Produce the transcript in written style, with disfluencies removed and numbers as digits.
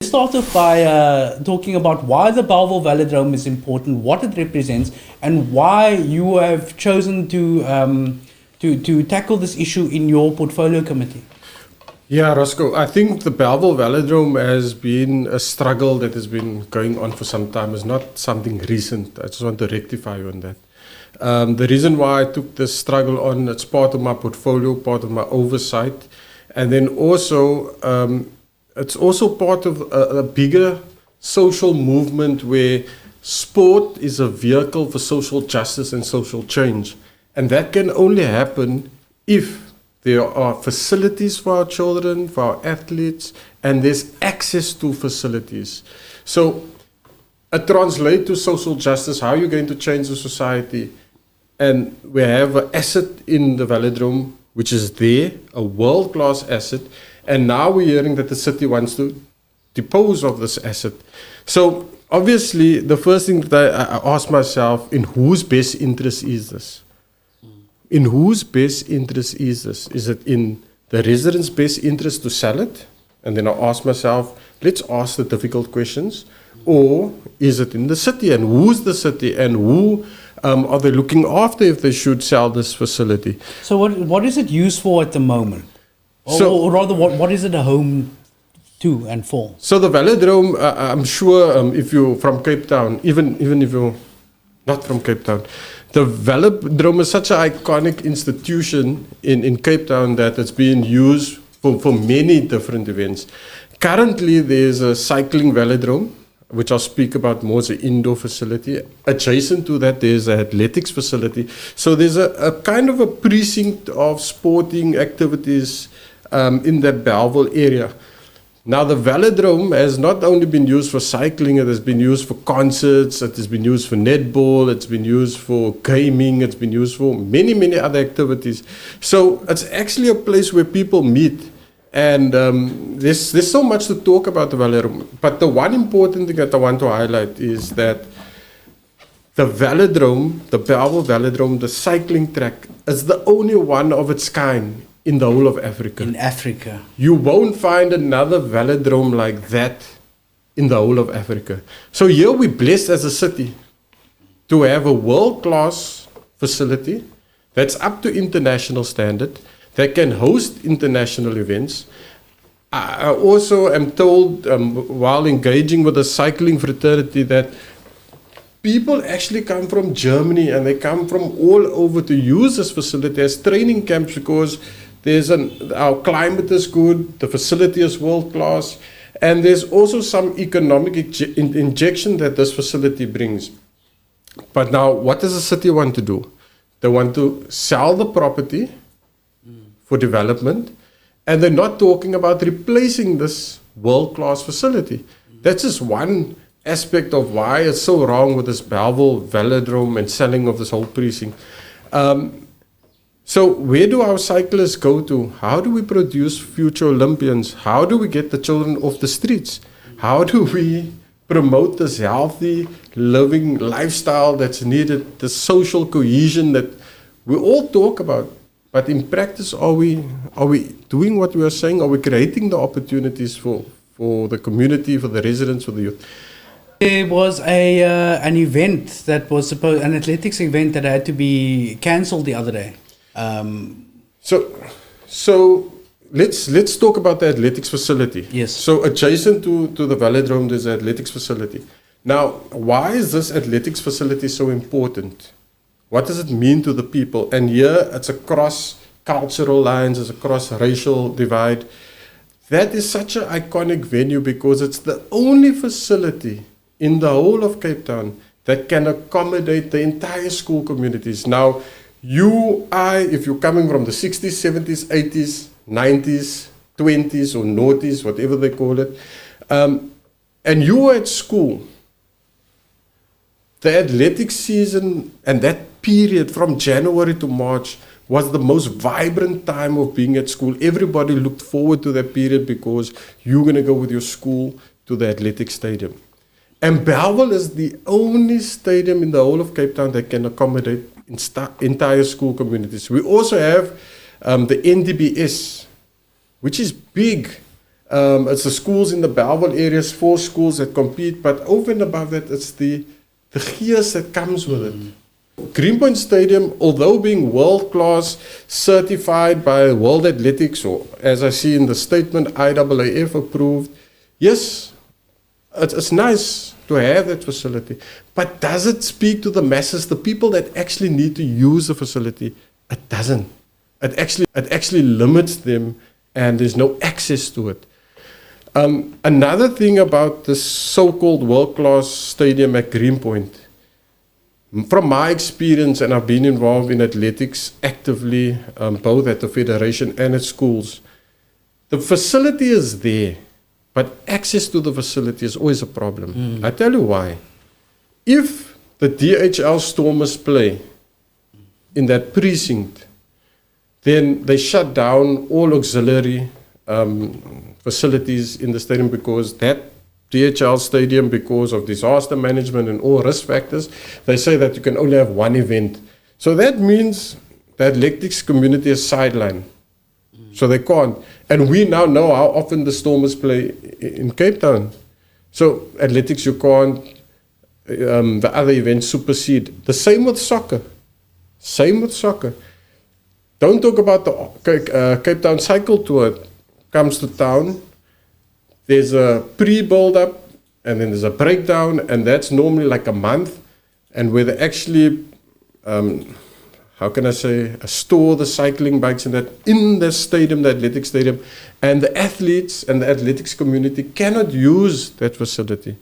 start off by talking about why the Belville Velodrome is important, what it represents, and why you have chosen to tackle this issue in your portfolio committee. Yeah, Roscoe, I think the Bellville Velodrome has been a struggle that has been going on for some time. It's not something recent. I just want to rectify you on that. The reason why I took this struggle on, it's part of my portfolio, part of my oversight, and then also it's also part of a bigger social movement where sport is a vehicle for social justice and social change. And that can only happen if there are facilities for our children, for our athletes, and there's access to facilities. So it translates to social justice, how you're going to change the society. And we have an asset in the velodrome, which is there, a world-class asset. And now we're hearing that the city wants to dispose of this asset. So obviously, the first thing that I ask myself, in whose best interest is this? In whose best interest is this? Is it in the residents' best interest to sell it? And then I ask myself, let's ask the difficult questions. Or is it in the city? And who's the city? And who are they looking after if they should sell this facility? So what is it used for at the moment? Or rather, what is it a home to and for? So the velodrome, I'm sure if you're from Cape Town, even if you're not from Cape Town, the velodrome is such an iconic institution in Cape Town that it's being used for many different events. Currently, there's a cycling velodrome, which I'll speak about more as an indoor facility. Adjacent to that, there's an athletics facility. So there's a kind of a precinct of sporting activities in that Bellville area. Now, the velodrome has not only been used for cycling, it has been used for concerts, it has been used for netball, it's been used for gaming, it's been used for many, many other activities. So it's actually a place where people meet. And there's so much to talk about the velodrome. But the one important thing that I want to highlight is that the velodrome, the Bellville Velodrome, the cycling track, is the only one of its kind in the whole of Africa. In Africa. You won't find another velodrome like that in the whole of Africa. So here we're blessed as a city to have a world-class facility that's up to international standard, that can host international events. I also am told while engaging with the cycling fraternity that people actually come from Germany and they come from all over to use this facility as training camps because our climate is good, the facility is world class, and there's also some economic injection that this facility brings. But now, what does the city want to do? They want to sell the property for development, and they're not talking about replacing this world-class facility. That's just one aspect of why it's so wrong with this Belville Velodrome and selling of this whole precinct. So where do our cyclists go to? How do we produce future Olympians? How do we get the children off the streets? How do we promote this healthy living lifestyle that's needed, the social cohesion that we all talk about? But in practice, are we doing what we are saying? Are we creating the opportunities for the community, for the residents, for the youth? There was an event that was supposed, an athletics event that had to be cancelled the other day. So let's talk about the athletics facility. Yes. So adjacent to the velodrome, there's an athletics facility. Now, why is this athletics facility so important? What does it mean to the people? And here, it's across cultural lines, it's across racial divide. That is such an iconic venue because it's the only facility in the whole of Cape Town that can accommodate the entire school communities. Now, if you're coming from the 60s, 70s, 80s, 90s, 20s, or noughties, whatever they call it, and you were at school, the athletic season and that period from January to March was the most vibrant time of being at school. Everybody looked forward to that period because you're going to go with your school to the athletic stadium. And Belville is the only stadium in the whole of Cape Town that can accommodate entire school communities. We also have the NDBS, which is big. It's the schools in the Bellville areas, 4 schools that compete, but over and above that, it's the gears that comes with it. Greenpoint Stadium, although being world-class, certified by World Athletics, or as I see in the statement, IAAF approved, yes, it's nice to have that facility, but does it speak to the masses, the people that actually need to use the facility? It doesn't. It actually limits them, and there's no access to it. Another thing about this so-called world-class stadium at Greenpoint, from my experience, and I've been involved in athletics actively, both at the federation and at schools, the facility is there, but access to the facility is always a problem. I tell you why. If the DHL Stormers play in that precinct, then they shut down all auxiliary facilities in the stadium, because that DHL stadium, because of disaster management and all risk factors, they say that you can only have one event. So that means the athletics community is sidelined. So they can't. And we now know how often the Stormers play in Cape Town. So athletics, you can't, the other events supersede. The same with soccer. Don't talk about the Cape Town cycle tour. Comes to town, there's a pre-build-up, and then there's a breakdown, and that's normally like a month, and where they actually, store the cycling bikes and that in the stadium, the athletic stadium, and the athletes and the athletics community cannot use that facility.